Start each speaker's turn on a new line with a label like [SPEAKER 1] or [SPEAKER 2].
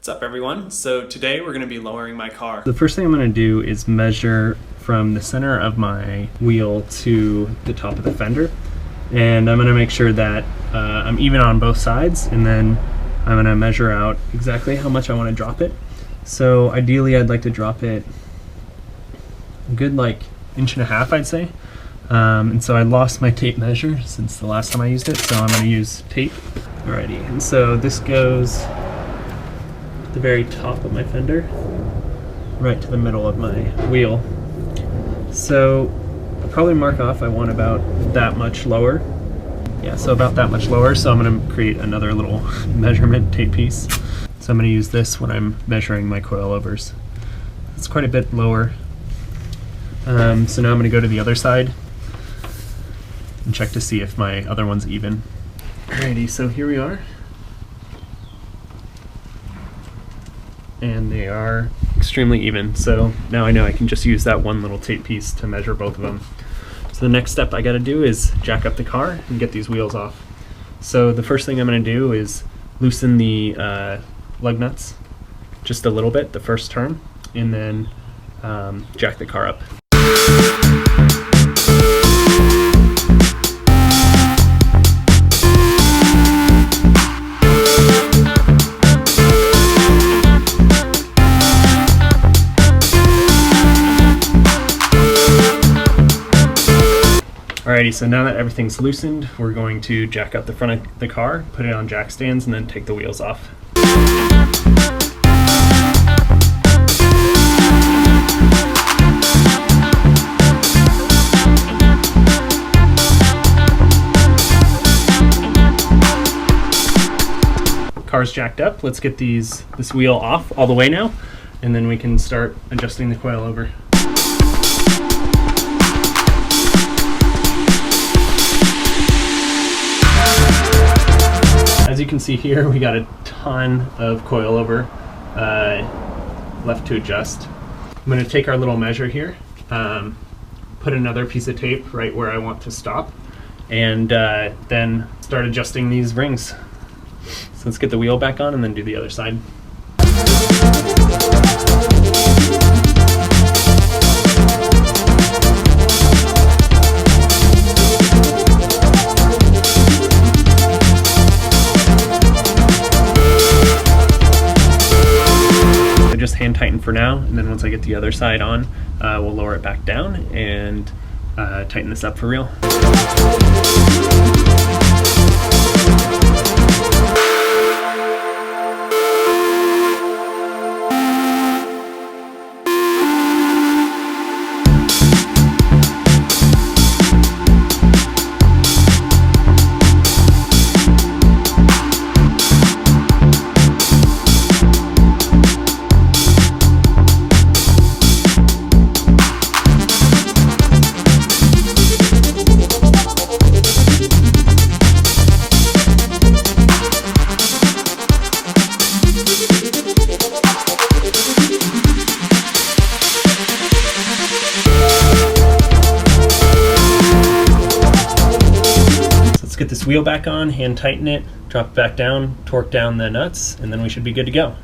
[SPEAKER 1] What's up everyone? So today we're going to be lowering my car.
[SPEAKER 2] The first thing I'm going to do is measure from the center of my wheel to the top of the fender, and I'm going to make sure that I'm even on both sides, and then I'm going to measure out exactly how much I want to drop it. So ideally I'd like to drop it a good inch and a half, I'd say. And so I lost my tape measure since the last time I used it, so I'm going to use tape. Alrighty, and so this goes the very top of my fender, right to the middle of my wheel. So I'll probably mark off I want about that much lower. Yeah, so about that much lower. So I'm going to create another little measurement tape piece. So I'm going to use this when I'm measuring my coilovers. It's quite a bit lower. So now I'm going to go to the other side and check to see if my other one's even. Alrighty, so here we are. And they are extremely even. So now I know I can just use that one little tape piece to measure both of them. So the next step I got to do is jack up the car and get these wheels off. So the first thing I'm going to do is loosen the lug nuts just a little bit the first turn, and then jack the car up. Alrighty, so now that everything's loosened, we're going to jack up the front of the car, put it on jack stands, and then take the wheels off. Car's jacked up. Let's get this wheel off all the way now, and then we can start adjusting the coilover. As you can see here, we got a ton of coilover left to adjust. I'm going to take our little measure here, put another piece of tape right where I want to stop, and then start adjusting these rings. So let's get the wheel back on and then do the other side. Just hand tighten for now, and then once I get the other side on, we'll lower it back down and tighten this up for real. Let's get this wheel back on, hand tighten it, drop it back down, torque down the nuts, and then we should be good to go.